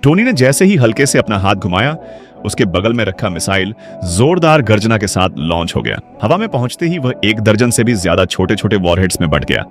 Tony ने जैसे ही हल्के से अपना हाथ घुमाया, उसके बगल में रखा मिसाइल जोरदार गर्जना के साथ लॉन्च हो गया। हवा में पहुंचते ही वह 1 दर्जन से भी ज्यादा छोटे छोटे वॉरहेड्स में बंट गया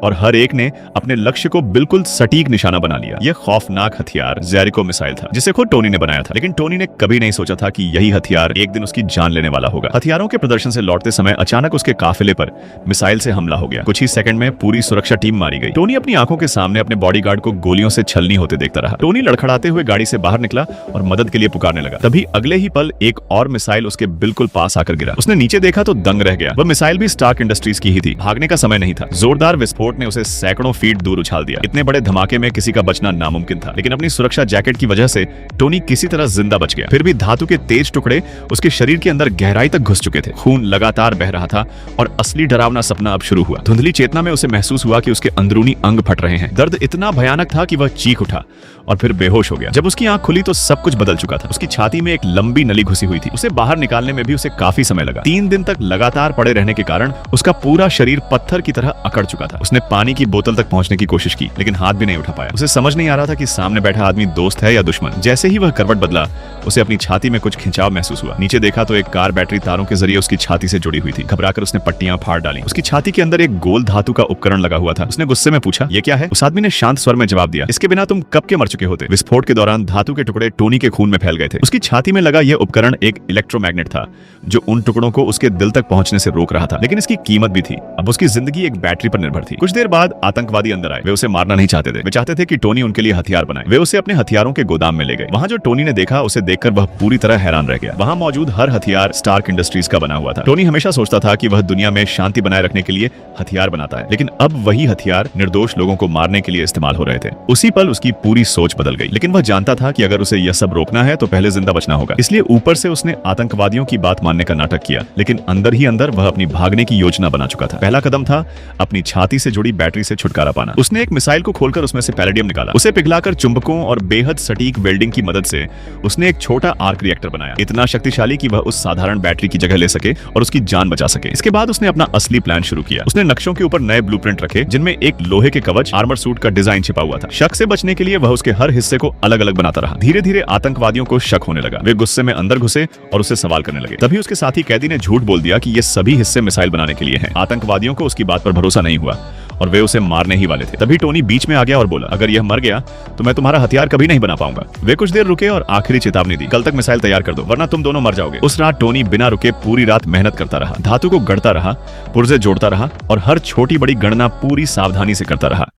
और हर एक ने अपने लक्ष्य को बिल्कुल सटीक निशाना बना लिया। यह खौफनाक हथियार जेरिको मिसाइल था, जिसे खुद टोनी ने बनाया था, लेकिन टोनी ने कभी नहीं सोचा था कि यही हथियार एक दिन उसकी जान लेने वाला होगा। हथियारों के प्रदर्शन से लौटते समय अचानक उसके काफिले पर मिसाइल से हमला हो गया। कुछ ही सेकंड में पूरी सुरक्षा टीम मारी गई। टोनी अपनी आंखों के सामने अपने बॉडीगार्ड को गोलियों से छलनी होते देखता रहा। टोनी लड़खड़ाते हुए गाड़ी से बाहर निकला और मदद के लिए पुकारने लगा। तभी अगले ही पल एक और मिसाइल उसके बिल्कुल पास आकर गिरा। उसने नीचे देखा तो दंग रह गया। वह मिसाइल भी स्टार्क इंडस्ट्रीज की ही थी। भागने का समय नहीं था। जोरदार विस्फोट ने उसे सैकड़ों फीट दूर उछाल दिया। इतने बड़े धमाके में किसी का बचना नामुमकिन था, लेकिन अपनी सुरक्षा जैकेट की वजह से टोनी किसी तरह जिंदा बच गया। फिर भी धातु के तेज टुकड़े उसके शरीर के अंदर गहराई तक घुस चुके थे। खून लगातार बह रहा था और असली डरावना सपना अब शुरू हुआ। धुंधली चेतना में उसे महसूस हुआ कि उसके अंदरूनी अंग फट रहे हैं। दर्द इतना भयानक था कि वह चीख उठा और फिर बेहोश हो गया। जब उसकी आंख खुली तो सब कुछ बदल चुका था। उसकी छाती में एक लंबी नली घुसी हुई थी। उसे बाहर निकालने में भी उसे काफी समय लगा। 3 दिन तक लगातार पड़े रहने के कारण उसका पूरा शरीर पत्थर की तरह अकड़ चुका था। उसने पानी की बोतल तक पहुंचने की कोशिश की, लेकिन हाथ भी नहीं उठा पाया। उसे समझ नहीं आ रहा था कि सामने बैठा आदमी दोस्त है या दुश्मन। जैसे ही वह करवट बदला, उसे अपनी छाती में कुछ खिंचाव महसूस हुआ। नीचे देखा तो एक कार बैटरी तारों के जरिए उसकी छाती से जुड़ी हुई थी। घबराकर उसने पट्टियां फाड़ डाली। उसकी छाती के अंदर एक गोल धातु का उपकरण लगा हुआ था। उसने गुस्से में पूछा, ये क्या है? उस आदमी ने शांत स्वर में जवाब दिया, इसके बिना तुम कब के मर चुके होते। विस्फोट के दौरान धातु के टुकड़े टोनी के खून में फैल गए थे। उसकी छाती में लगा यह उपकरण एक इलेक्ट्रोमैग्नेट था, जो उन टुकड़ों को उसके दिल तक पहुंचने से रोक रहा था। लेकिन इसकी कीमत भी थी। अब उसकी जिंदगी एक बैटरी पर निर्भर थी। कुछ देर बाद आतंकवादी अंदर आए। वे उसे मारना नहीं चाहते थे। वे चाहते थे कि टोनी उनके लिए हथियार बनाए। वे उसे अपने हथियारों के गोदाम में ले गए। वहां जो टोनी ने देखा, उसे देखकर वह पूरी तरह हैरान रह गया। वहां मौजूद हर हथियार स्टार्क इंडस्ट्रीज का बना हुआ था। टोनी हमेशा सोचता था कि वह दुनिया में शांति बनाए रखने के लिए हथियार बनाता है, लेकिन अब वही हथियार निर्दोष लोगों को मारने के लिए इस्तेमाल हो रहे थे। उसी पल उसकी पूरी सोच बदल गई। लेकिन वह जानता था कि अगर उसे यह सब रोकना है तो पहले जिंदा बचना होगा। इसलिए ऊपर से उसने आतंकवादियों की बात मानने का नाटक किया, लेकिन अंदर ही अंदर वह अपनी भागने की योजना बना चुका था। पहला कदम था अपनी छाती से जुड़ी बैटरी से छुटकारा पाना। उसने एक मिसाइल को खोलकर उसमें से पैलेडियम निकाला। उसे पिघलाकर चुंबकों और बेहद सटीक वेल्डिंग की मदद से उसने एक छोटा आर्क रिएक्टर बनाया, इतना शक्तिशाली कि वह उस साधारण बैटरी की जगह ले सके और उसकी जान बचा सके। इसके बाद उसने अपना असली प्लान शुरू किया। उसने नक्शों के ऊपर नए ब्लूप्रिंट रखे, जिनमें एक लोहे के कवच आर्मर सूट का डिजाइन छिपा हुआ था। शक से बचने के लिए वह उसके हर हिस्से को अलग अलग बनाता रहा। धीरे धीरे आतंकवादियों को शक होने लगा। वे गुस्से में अंदर घुसे और उससे सवाल करने लगे। तभी उसके साथी कैदी ने झूठ बोल दिया कि ये सभी हिस्से मिसाइल बनाने के लिए हैं। आतंकवादियों को उसकी बात पर भरोसा नहीं हुआ और वे उसे मारने ही वाले थे। तभी टोनी बीच में आ गया और बोला, अगर यह मर गया तो मैं तुम्हारा हथियार कभी नहीं बना पाऊंगा। वे कुछ देर रुके और आखिरी चेतावनी दी, कल तक मिसाइल तैयार कर दो, वरना तुम दोनों मर जाओगे। उस रात टोनी बिना रुके पूरी रात मेहनत करता रहा, धातु को गढ़ता रहा, पुर्जे जोड़ता रहा और हर छोटी बड़ी गणना पूरी सावधानी से करता रहा।